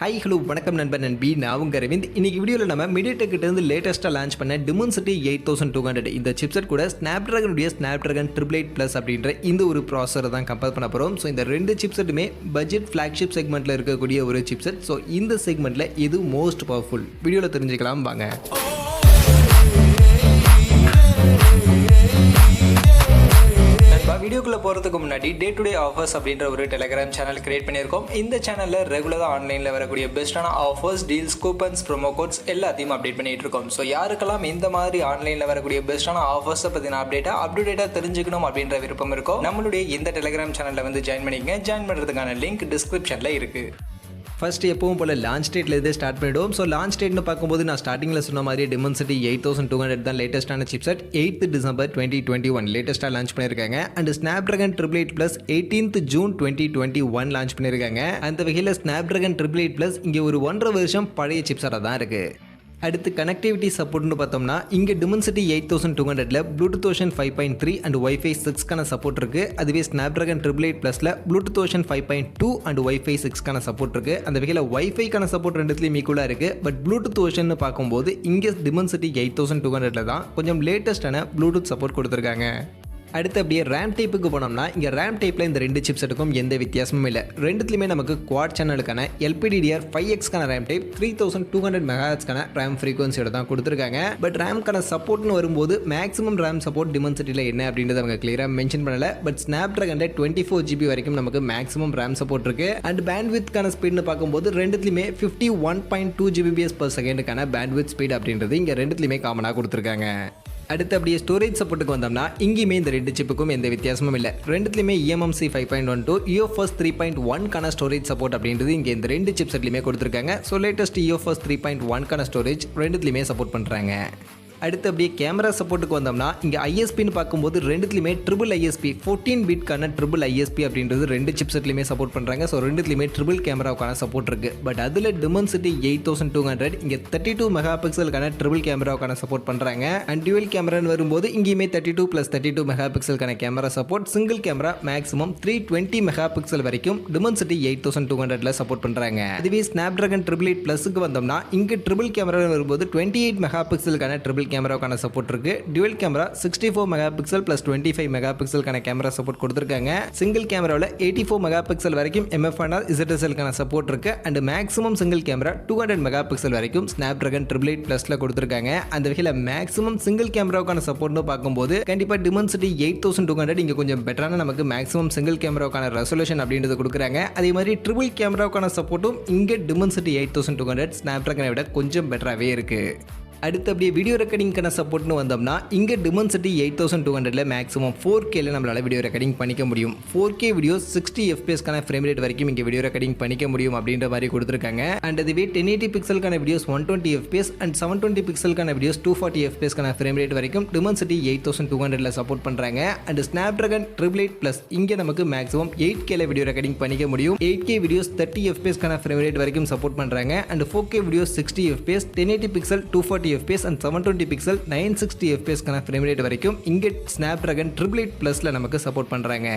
Hi hello வணக்கம் நண்பன் நண்பி நான் உங்க அரவிந்த். இன்னைக்கு வீடியோவில் நம்ம MediaTek கிட்ட இருந்து லேட்டஸ்ட்டாக லான்ச் பண்ண Dimensity 8200 இந்த சிப்செட் கூட Snapdragon Snapdragon 888 Plus அப்படின்ற இந்த ஒரு ப்ராசஸரை தான் கம்பேர் பண்ண போகிறோம். ஸோ இந்த ரெண்டு சிப்செட்டுமே பட்ஜெட் ஃப்ளாக்ஷிப் செக்மெண்ட்டில் இருக்கக்கூடிய ஒரு சிப்செட். ஸோ இந்த செக்மெண்ட்டில் எது மோஸ்ட் பவர்ஃபுல் வீடியோவில் தெரிஞ்சுக்கலாம் வாங்க. வீடியோக்குள்ளே போகிறதுக்கு முன்னாடி டே டு டே ஆஃபர்ஸ் அப்படின்ற ஒரு டெலிகிராம் சேனல் கிரியேட் பண்ணியிருக்கோம். இந்த சேனலில் ரெகுலராக ஆன்லைனில் வரக்கூடிய பெஸ்ட்டான offers, deals, coupons, promo quotes எல்லாத்தையும் அப்டேட் பண்ணிட்டு இருக்கோம். ஸோ யாருக்கெல்லாம் இந்த மாதிரி ஆன்லைனில் வரக்கூடிய பெஸ்ட்டான ஆஃபர்ஸை பற்றின அப்டேட்டாக தெரிஞ்சுக்கணும் அப்படின்ற விருப்பம் இருக்கோ நம்மளுடைய இந்த டெலிகிராம் சேனலில் வந்து ஜாயின் பண்ணிக்கங்க. ஜாயின் பண்ணுறதுக்கான லிங்க் டிஸ்கிரிப்ஷனில் இருக்குது. ஃபர்ஸ்ட் எப்பவும் போல் லான்ச் டேட்டில் இதே ஸ்டார்ட் பண்ணிவிடுவோம். ஸோ லான்ச் டேட்னு பார்க்கும்போது நான் ஸ்டார்டிங்கில் சொன்ன மாதிரி Dimensity 8200 தான் லேட்டஸ்ட்டான சிப்செட். 8th December 2021 லேட்டஸ்ட்டாக லான்ச் பண்ணியிருக்காங்க. And Snapdragon 888 Plus 18th June 2021 launch பண்ணியிருக்காங்க. அந்த வகையில் Snapdragon 888 Plus இங்கே ஒரு 1.5 வருஷம் பழைய சிப்செட்டாக தான் இருக்குது. அடுத்து கனெக்டிவிட்டி சப்போர்ட்னு பார்த்தோம்னா இங்கே Dimensity 8200ல் Bluetooth Version 5.3 அண்ட் Wi-Fi 6க்கான சப்போர்ட் இருக்குது. அதுவே Snapdragon 888 Plusல Bluetooth Version 5.2 அண்ட் Wi-Fi 6க்கான சப்போர்ட் இருக்குது. அந்த வகையில் Wi-Fiக்கான சப்போர்ட் ரெண்டுத்துலேயும் ஈக்குவலாக இருக்குது. பட் Bluetooth Version பார்க்கும்போது இங்கே Dimensity 8200ல் தான் கொஞ்சம் லேட்டஸ்டான Bluetooth சப்போர்ட் கொடுத்துருக்காங்க. அடுத்து அப்படியே ரேம் டைப்புக்கு போனோம்னா இங்கே ரேம் டைப்பில் இந்த ரெண்டு சிப்செட்டுக்கும் எந்த வித்தியாசமும் இல்லை. ரெண்டுத்துலையுமே நமக்கு குவாட் சேனலுக்கான LPDDR5Xக்கான ரேம் டைப் 3200 MHzக்கான ரேம் ஃப்ரீக்வன்சியோட தான் கொடுத்துருக்காங்க. பட் ரேம்க்கான சப்போர்ட்னு வரும்போது மேக்ஸிமம் ரேம் சப்போர்ட் Dimensityயில் என்ன அப்படின்றத அவங்க கிளியராக மென்ஷன் பண்ணலை. பட் Snapdragonல 24GB வரைக்கும் நமக்கு மேக்ஸிமம் ரேம் சப்போர்ட் இருக்குது. அண்ட் பேண்ட்வித்க்கான ஸ்பீட்னு பார்க்கும்போது ரெண்டுத்துலையுமே 51.2 Gbps/s பேண்ட்வித் ஸ்பீட் அப்படின்றது இங்கே ரெண்டுத்துலையுமே காமனாக கொடுத்துருக்காங்க. அடுத்து அப்படியே ஸ்டோரேஜ் சப்போர்ட்டுக்கு வந்தோம்னா இங்கேயுமே இந்த ரெண்டு சிப்புக்கும் எந்த வித்தியாசமும் இல்லை. ரெண்டுத்துலையுமே eMMC 5.12 UFS 3.1க்கான ஸ்டோரேஜ் சப்போர்ட் அப்படின்றது இங்கே இந்த ரெண்டு சிப்செட்லையுமே கொடுத்துருக்காங்க. ஸோ லேட்டஸ்ட் UFS 3.1க்கான ஸ்டோரேஜ் ரெண்டுத்துலையுமே சப்போர்ட் பண்ணுறாங்க. அடுத்து அப்படியே கேமரா சப்போர்ட்டுக்கு வந்தோம்னா இங்கே ISPன்னு பார்க்கும்போது ரெண்டுத்துலையுமே ட்ரிபிள் ISP 14 பிட்கான ட்ரிபிள் ISP அப்படின்றது ரெண்டு சிப்செட்லையுமே சப்போர்ட் பண்ணுறாங்க. ஸோ ரெண்டுத்துலையுமே ட்ரிபிள் கேமராவுக்கான சப்போர்ட் இருக்குது. பட் அதில் Dimensity 8200 இங்கே 32 மெகாபிக்சலுக்கான ட்ரிபிள் கேமராவுக்கான சப்போர்ட் பண்ணுறாங்க. அண்ட் டியூவல் கேமரான்னு வரும்போது இங்கேயுமே 32+32 மெகாபிக்சலுக்கான camera support, single camera maximum 320 megapixel வரைக்கும் Dimensity 8200ல சப்போர்ட் பண்ணுறாங்க. அதுவே Snapdragon 888 Plusக்கு வந்தோம்னா இங்கே ட்ரிபிள் கேமரா வரும்போது 28 மெகாபிக்சலுக்கான ட்ரிபிள் கேமராவுக்கான சப்போர்ட் இருக்கு. டியூவல் கேமரா 64 மெகாபிக்சல் + 25 மெகாபிக்சலுக்கான கேமரா சப்போர்ட் கொடுத்துருக்காங்க. சிங்கிள் கேமராவில் 84 மெகாபிக்சல் வரைக்கும் MFNR ZSLக்கான சப்போர்ட் இருக்கு. And maximum single camera 200 megapixel வரைக்கும் Snapdragon 888 Plusல கொடுத்துருக்காங்க. அந்த வகையில் மேக்ஸிமம் சிங்கிள் கேமராவுக்கான சப்போர்ட்னு பார்க்கும்போது கண்டிப்பாக Dimensity 8200 இங்கே கொஞ்சம் பெட்டரான நமக்கு மேக்ஸிமம் சிங்கிள் கேமராவுக்கான ரெசல்யூஷன் அப்படின்றது கொடுக்குறாங்க. அதே மாதிரி ட்ரிபிள் கேமராவுக்கான சப்போர்ட்டும் இங்கே Dimensity 8200 Snapdragon விட கொஞ்சம் பெட்டராகவே இருக்கு. அடுத்து அப்படியே வீடியோ ரெக்கார்டிங்கான சப்போர்ட்னு வந்தோம்னா இங்கே Dimensity 8200ல மேக்ஸிமம் 4Kல நம்மளால் வீடியோ ரெக்கார்டிங் பண்ணிக்க முடியும். 4K வீடியோ 60 FPSக்கான ஃப்ரேம் ரேட் வரைக்கும் இங்கே வீடியோ ரெக்கார்டிங் பண்ணிக்க முடியும் அப்படின்ற மாதிரி கொடுத்துருக்காங்க. அண்ட் அதுவே 1080 பிக்சலுக்கான வீடியோஸ் 120 FPS அண்ட் 720 பிக்சலுக்கான வீடியோஸ் 240 FPSக்கான ஃப்ரேம் ரேட் வரைக்கும் Dimensity 8200ல சப்போர்ட் பண்ணுறாங்க. அண்ட் Snapdragon 888 Plus இங்கே நமக்கு மேக்ஸிமம் 8Kல வீடியோ ரெக்கார்டிங் பண்ணிக்க முடியும். 8K வீடியோஸ் 30 FPSக்கான ஃப்ரேம் ரேட் வரைக்கும் சப்போர்ட் பண்ணுறாங்க. And 4K videos 60 FPS 1080 pixel 240 FPS and 720 pixel 960 FPS கான ஃப்ரேம் ரேட் வரைக்கும் இங்கே Snapdragon 888 Plusல நமக்கு சப்போர்ட் பண்ணுறாங்க.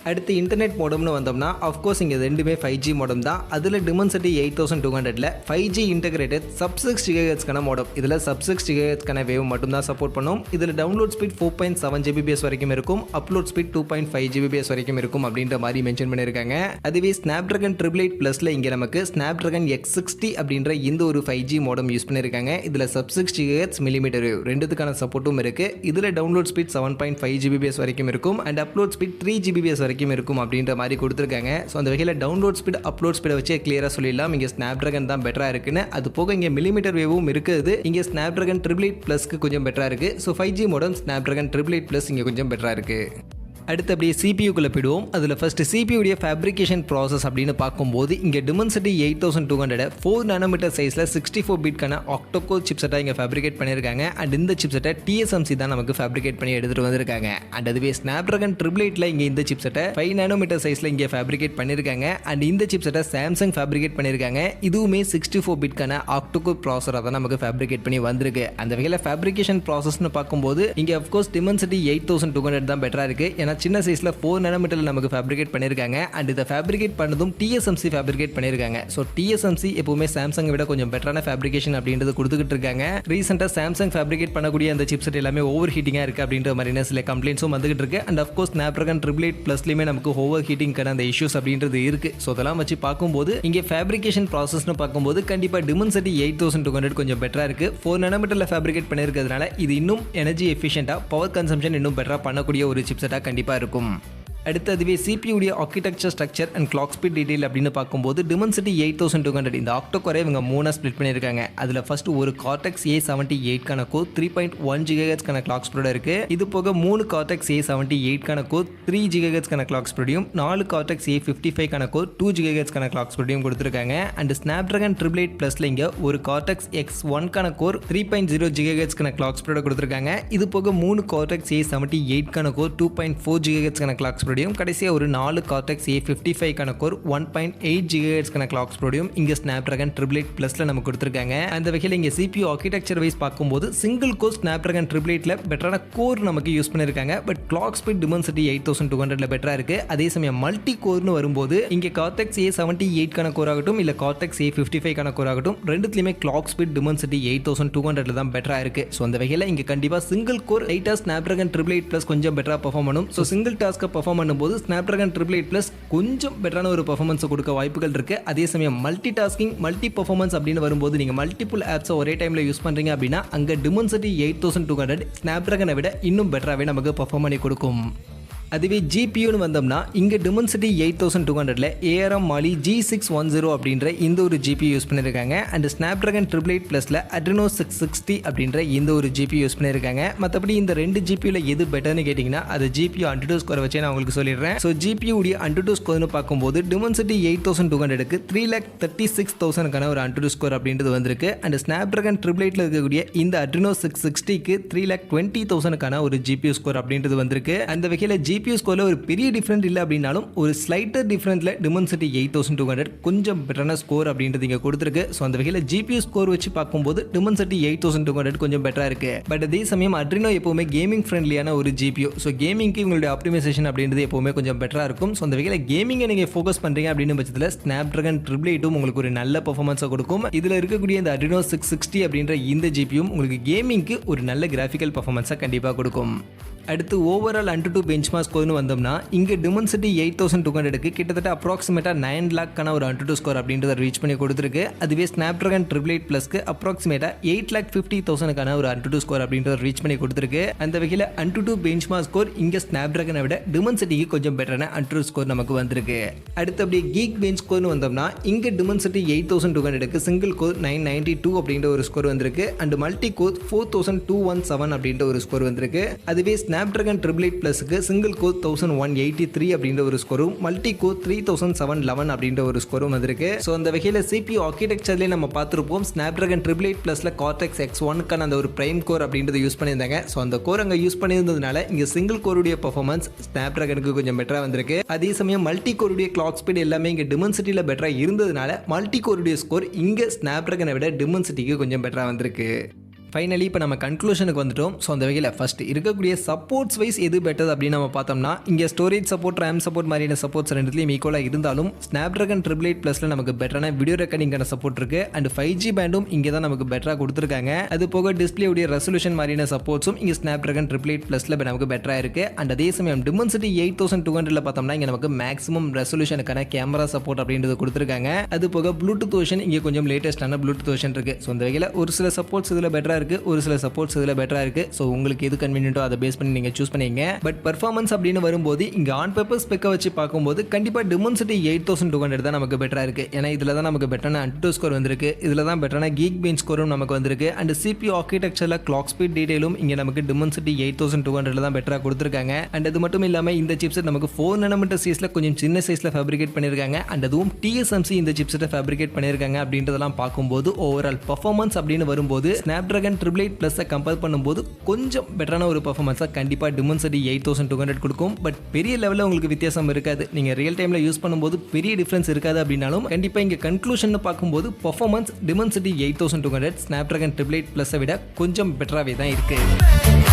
அடுத்து இன்டர்நெட் மோடம்னு வந்தோம்னா அஃப்கோர்ஸ் இங்கே ரெண்டுமே 5G மோடம் தான். அதில் Dimensity 8200ல 5G இன்டகிரேட்டட் sub-6 GHzக்கான மோடம். இதில் sub-6 GHzக்கான வேவ் மட்டும்தான் சப்போர்ட் பண்ணும். இதில் டவுன்லோட் ஸ்பீட் 4.7 Gbps வரைக்கும் இருக்கும். அப்லோட் ஸ்பீட் 2.5 Gbps வரைக்கும் இருக்கும் அப்படின்ற மாதிரி மென்ஷன் பண்ணியிருக்காங்க. அதுவே Snapdragon 888 Plusல இங்கே நமக்கு Snapdragon X60 அப்படின்ற இந்த ஒரு 5G மோடம் யூஸ் பண்ணியிருக்காங்க. இதில் sub-6 GHz மில்லிமீட்டர் வேவ் ரெண்டுத்துக்கான சப்போர்ட்டும் இருக்குது. இதில் டவுன்லோட் ஸ்பீட் 7.5 Gbps வரைக்கும் இருக்கும். அண்ட் அப்லோட் ஸ்பீட் 3 Gbps வரைக்கும் இருக்கும் அப்படின்ற மாதிரி கொடுத்துருக்காங்க. ஸோ அந்த வகையில் டவுன்லோட் ஸ்பீட் அப்லோட் ஸ்பீடை வச்சு கிளியராக சொல்லிடலாம் இங்கே Snapdragon தான் பெட்டராக இருக்குன்னு. அது போக இங்கே மில்லிமீட்டர் வேவும் இருக்குது. இங்கே Snapdragon 888 Plusக்கு கொஞ்சம் பெட்டராக இருக்குது. So 5G modem Snapdragon 888 Plus இங்கே கொஞ்சம் பெட்டராக இருக்குது. அடுத்து அப்படியே சிபியூக்குள்ளே போயிடுவோம். அதில் ஃபஸ்ட்டு சிபியூடைய ஃபேப்ரிகேஷன் ப்ராசஸ் அப்படின்னு பார்க்கும்போது இங்கே Dimensity 8200 4 nanometer சைஸில் 64 பிட்கான ஆக்டோகோர் சிப்செட்டாக இங்கே ஃபேப்ரிகேட் பண்ணியிருக்காங்க. அண்ட் இந்த சிப்செட்டை TSMC தான் நமக்கு ஃபேப்ரிகேட் பண்ணி எடுத்துகிட்டு வந்திருக்காங்க. அண்ட் அதுவே Snapdragon 888ல இங்கே இந்த சிப்செட்டை 5 nanometer சைஸில் இங்கே ஃபேப்ரிகேட் பண்ணியிருக்காங்க. அண்ட் இந்த சிப்செட்டை சாம்சங் ஃபேப்ரிகேட் பண்ணியிருக்காங்க. இதுவுமே 64 பிட்கான ஆக்டோகோர் ப்ராசராக தான் நமக்கு ஃபேப்ரிகேட் பண்ணி வந்திருக்கு. அந்த வகையில் ஃபேப்ரிகேஷன் ப்ராசஸ்னு பார்க்கும்போது இங்கே அஃப்கோர்ஸ் Dimensity 8200 தான் பெட்டராக இருக்குது. ஏன்னா சின்ன சைஸில் 4 nanometerல நமக்கு ஃபேப்ரிகேட் பண்ணியிருக்காங்க. அண்ட் இதை ஃபேப்ரிகேட் பண்ணதும் TSMC ஃபேப்ரிகேட் பண்ணியிருக்காங்க. ஸோ TSMC எப்பவுமே சாம்சங்கை விட கொஞ்சம் பெட்டரான ஃபேப்ரிகேஷன் அப்படின்றது கொடுத்துக்கிட்டு இருக்காங்க. ரீசெண்டாக சாம்சங் ஃபேப்ரிகேட் பண்ணக்கூடிய அந்த சிப்செட் எல்லாமே ஓவர் ஹீட்டிங்காக இருக்குது அப்படின்ற மாதிரியான சில கம்ப்ளைண்ட்ஸும் வந்துகிட்டு இருக்கு. அண்ட் அஃப்கோர்ஸ் Snapdragon 888 ப்ளஸ்லையுமே நமக்கு ஓவர் ஹீட்டிங்கான அந்த இஷ்யூஸ் அப்படின்றது இருக்கு. ஸோ அதெல்லாம் வச்சு பார்க்கும்போது இங்கே ஃபேப்ரிகேஷன் ப்ராசஸ்னு பார்க்கும்போது கண்டிப்பாக Dimensity 8200 கொஞ்சம் பெட்டராக இருக்குது. 4 nanometerல ஃபேப்ரிகேட் பண்ணியிருக்கிறதுனால இது இன்னும் எனர்ஜி எஃபிஷியண்டாக, பவர் கன்சம்ஷன் இன்னும் பெட்டராக பண்ணக்கூடிய ஒரு சிப்செட்டாக கண்டிப்பாக இருக்கும். அடுத்து அதுவே CPU architecture structure and clock speed detail அப்படின்னு பார்க்கும்போது Dimensity 8200 இந்த ஆக்டோகோரை இவங்க 3 ஸ்ப்ளிட் பண்ணியிருக்காங்க. அதில் ஃபர்ஸ்ட் ஒரு Cortex A78 core 3.1 GHz clock ஸ்பீடோட இருக்கு. இது போக 3 Cortex A78 core 3 GHz clock ஸ்பீடையும் 4 Cortex A55 core 2 GHz clock ஸ்பீடையும் கொடுத்துருக்காங்க. அண்ட் Snapdragon 888 ப்ளஸ்ல இங்க ஒரு Cortex X1 core 3.0 GHz clock ஸ்பீடோட கொடுத்துருக்காங்க. இது போக 3 Cortex A78 core 2.4 GHz clock speed கடைசியா ஒரு 4 Cortex A55 core 1.8 GHz clock ஸ்பீடையும் இங்க Snapdragon 888 ப்ளஸ்ல நமக்கு கொடுத்திருக்காங்க. அந்த வகையில் இங்க CPU ஆர்கிடெக்சர் வைஸ் பார்க்கும்போது சிங்கிள் கோர் Snapdragon 888ல பெட்டரான கோர் நமக்கு யூஸ் பண்ணிருக்காங்க. பட் கிளாக் ஸ்பீட் Dimensity 8200ல பெட்டரா இருக்கு. அதே சமயம் மல்டி கோர்னு வரும்போது இங்க Cortex A78 கோர் ஆகட்டும் இல்ல Cortex A55 கோர் ஆகட்டும் ரெண்டுத்துலயுமே கிளாக் ஸ்பீட் Dimensity 8200ல தான் பெட்டரா இருக்கு. ஸோ அந்த வகையில் இங்க கண்டிப்பா சிங்கிள் கோர் லைட்டா Snapdragon 888 ப்ளஸ் கொஞ்சம் பெட்டரா பெர்ஃபார்ம் பண்ணும். ஸோ சிங்கிள் டாஸ்க்கை பெர்ஃபார்ம் பண்ணும்போது Snapdragon 888 Plus கொஞ்சம் பெட்டரான ஒரு பெர்ஃபார்மன்ஸ் கொடுக்க வாய்ப்புகள் இருக்கு. அதே சமயம் மல்டி டாஸ்கிங் மல்டி பெர்ஃபார்மன்ஸ் அப்படின்னு வரும்போது நீங்க மல்டிபிள் ஆப்ஸ் ஒரே டைம்ல யூஸ் பண்றீங்க அப்படின்னா அங்க Dimensity 8200 Snapdragon விட இன்னும் பெட்டராகவே நமக்கு பெர்ஃபார்ம் பண்ணி கொடுக்கும். அதுவே GPUன்னு வந்தோம்னா இங்கே Dimensity 8200ல ARM Mali G610 அப்படின்ற இந்த ஒரு GPU யூஸ் பண்ணியிருக்காங்க. அண்ட் Snapdragon 888 ப்ளஸில் Adreno 660 அப்படின்ற இந்த ஒரு GPU யூஸ் பண்ணியிருக்காங்க. மற்றபடி இந்த ரெண்டு GPUல எது பெட்டர்னு கேட்டிங்கன்னா அது GPU AnTuTu ஸ்கோரை வச்சே நான் உங்களுக்கு சொல்லிடுறேன். ஸோ GPU உடைய AnTuTu ஸ்கோர்னு பார்க்கும்போது Dimensity 8200க்கு 3,36,000 ஒரு AnTuTu ஸ்கோர் அப்படின்றது வந்திருக்கு. அண்ட் Snapdragon 888ல இருக்கக்கூடிய இந்த Adreno 660க்கு 3,20,000 ஒரு GPU ஸ்கோர் அப்படின்றது வந்திருக்கு. அந்த வகையில் GPU ஸ்கோர்ல ஒரு பெரிய டிஃபரன்ஸ் இல்லை அப்படின்னாலும் ஒரு ஸ்லைட்டர் டிஃபரன்ஸ்ல Dimensity 8200 கொஞ்சம் பெட்டரான ஸ்கோர் அப்படின்றது இங்க கொடுத்துருக்கு. ஸோ அந்த வகையில் GPU ஸ்கோர் வச்சு பார்க்கும்போது Dimensity 8200 கொஞ்சம் பெட்டரா இருக்கு. பட் அதே சமயம் Adreno எப்பவுமே கேமிங் ஃப்ரெண்ட்லியான ஒரு GPU. ஸோ கேமிங்க்கு இவங்களுடைய ஆப்டிமைசேஷன் அப்படின்றது எப்பவுமே கொஞ்சம் பெட்டரா இருக்கும். ஸோ அந்த வகையில் கேமிங்கை நீங்க ஃபோக்கஸ் பண்றீங்க அப்படின்னு பட்சத்தில் Snapdragon 888 உங்களுக்கு ஒரு நல்ல பெர்ஃபார்மன்ஸை கொடுக்கும். இதுல இருக்கக்கூடிய இந்த Adreno 660 அப்படின்ற இந்த GPU உங்களுக்கு கேமிங்க்கு ஒரு நல்ல கிராஃபிக்கல் பெர்ஃபார்மன்ஸை கண்டிப்பாக கொடுக்கும். அடுத்து ஓவரால் AnTuTu பெஞ்ச்மார்க் ஸ்கோர்னு வந்தோம்னா இங்கே Dimensity 8200க்கு கிட்டத்தட்ட அப்ராக்சிமேட்டாக 9 lakhக்கான ஒரு AnTuTu ஸ்கோர் அப்படின்றத ரீச் பண்ணி கொடுத்துருக்கு. அதுவே Snapdragon 888 ப்ளஸ்க்கு அப்ராக்சிமேட்டாக 8,50,000 ஒரு AnTuTu ஸ்கோர் அப்படின்றத ரீச் பண்ணி கொடுத்துருக்கு. அந்த வகையில் AnTuTu பெஞ்ச்மார்க் ஸ்கோர் இங்கே Snapdragon விட Dimensityக்கு கொஞ்சம் பெட்டரான AnTuTu ஸ்கோர் நமக்கு வந்திருக்கு. அடுத்து அப்படியே கீக் பெஞ்ச் ஸ்கோர்னு வந்தோம்னா இங்கே Dimensity 8200க்கு சிங்கிள் கோர் 992 அப்படின்ற ஒரு ஸ்கோர் வந்திருக்கு. அண்ட் மல்டி கோர் 4,217 அப்படின்ற ஒரு ஸ்கோர் வந்திருக்கு. அதுவே Snapdragon 888 ப்ளஸ்க்கு சிங்கிள் கோர் 1,183 அப்படின்ற ஒரு ஸ்கோரும் மல்டி கோர் 3,711 அப்படின்ற ஒரு ஸ்கோரும் வந்திருக்கு. ஸோ அந்த வகையில் CPU ஆர்கிடெக்சர்லேயே நம்ம பார்த்துருப்போம் Snapdragon 888 ப்ளஸில் Cortex X1 அந்த ஒரு பிரைம் கோர் அப்படின்றத யூஸ் பண்ணியிருந்தாங்க. ஸோ அந்த கோர் அங்கே யூஸ் பண்ணியிருந்ததுனால இங்கே சிங்கிள் கோருடைய பர்ஃபார்மன்ஸ் Snapdragonக்கு கொஞ்சம் பெட்டராக வந்திருக்கு. அதே சமயம் மல்டி கோருடைய கிளாக் ஸ்பீட் எல்லாமே இங்கே Dimensityல பெட்டராக இருந்ததுனால மல்டி கோருடைய ஸ்கோர் இங்கே Snapdragon விட Dimensityக்கு கொஞ்சம் பெட்டராக வந்திருக்கு. ஃபைனலி இப்போ நம்ம கன்க்ளூஷனுக்கு வந்துட்டோம். ஸோ அந்த வகையில் ஃபஸ்ட் இருக்கக்கூடிய சப்போர்ட்ஸ் வைஸ் எது பெட்டர் அப்படின்னு நம்ம பார்த்தோம்னா இங்கே ஸ்டோரேஜ் சப்போர்ட் RAM சப்போர்ட் மாதிரியான சப்போர்ட்ஸ் ரெண்டுலேயும் ஈக்குவலாக இருந்தாலும் Snapdragon 888 ப்ளஸில் நமக்கு பெட்டரான வீடியோ ரெக்கார்டிங்கான சப்போர்ட் இருக்குது. அண்ட் 5G பேண்டும் இங்கே தான் நமக்கு பெட்டராக கொடுத்துருக்காங்க. அது போக டிஸ்பிளே உடைய ரெசல்யூஷன் மாதிரியான சப்போர்ட்ஸும் இங்கே Snapdragon 888 ப்ளஸில் நமக்கு பெட்டராக இருக்குது. அண்ட் அதே சமயம் Dimensity 8200ல பார்த்தோம்னா இங்கே நமக்கு மேக்ஸிமம் ரெசல்யூஷனுக்கான கேமரா சப்போர்ட் அப்படின்றது கொடுத்துருக்காங்க. அது போக ப்ளூடூத் வெர்ஷன் இங்கே கொஞ்சம் லேட்டஸ்டான ப்ளூடூத் வெர்ஷன் இருக்குது. ஸோ அந்த வகையில் ஒரு சில சப்போர்ட்ஸ் இதில் பெட்டராக இருக்குது, ஒரு சில சப்போர்ட்ஸ் இதில் பெட்டராக இருக்குது. ஸோ உங்களுக்கு எது கன்வீனியன்ட்டோ அதை பேஸ் பண்ணி நீங்கள் சூஸ் பண்ணிங்க. பட் பர்ஃபார்மன்ஸ் அப்படின்னு வரும்போது இங்கே ஆன் பேப்பர் ஸ்பெக்கை வச்சு பார்க்கும்போது கண்டிப்பாக Dimensity 8200 தான் நமக்கு பெட்டராக இருக்குது. ஏன்னா இதில் தான் நமக்கு பெட்டரான AnTuTu ஸ்கோர் வந்திருக்கு, இதில் தான் பெட்டரான கீக் பெஞ்ச் ஸ்கோரும் நமக்கு வந்திருக்கு. அண்ட் CPU ஆர்கிடெக்சரில் கிளாக் ஸ்பீட் டீடைலும் இங்கே நமக்கு Dimensity 8200 தான் பெட்டராக கொடுத்துருக்காங்க. அண்ட் அது மட்டும் இல்லாமல் இந்த சிப்செட் நமக்கு 4 nanometer சைஸில் கொஞ்சம் சின்ன சைஸில் ஃபேப்ரிகேட் பண்ணியிருக்காங்க. அண்ட் அதுவும் TSMC இந்த சிப்செட்டை ஃபேப்ரிகேட் பண்ணியிருக்காங்க அப்படின்றதெல்லாம் பார்க்கும்போது ஓவரால் பர்ஃபார்மன்ஸ் அப்படின்னு வரும்போது Snapdragon 888 ப்ளஸை கம்பேர் பண்ணும்போது கொஞ்சம் பெட்டரான ஒரு பர்ஃபார்மன்ஸாக கண்டிப்பாக Dimensity 8200 கொடுக்கும். பட் பெரிய லெவலில் உங்களுக்கு வித்தியாசம் இருக்காது. நீங்கள் ரியல் டைமில் யூஸ் பண்ணும்போது பெரிய டிஃப்ரென்ஸ் இருக்காது அப்படின்னாலும் கண்டிப்பாக இங்கே கன்க்ளூஷன் பார்க்கும்போது பர்ஃபார்மன்ஸ் Dimensity 8200 Snapdragon 888 ப்ளஸை விட கொஞ்சம் பெட்டராகவே தான் இருக்குது.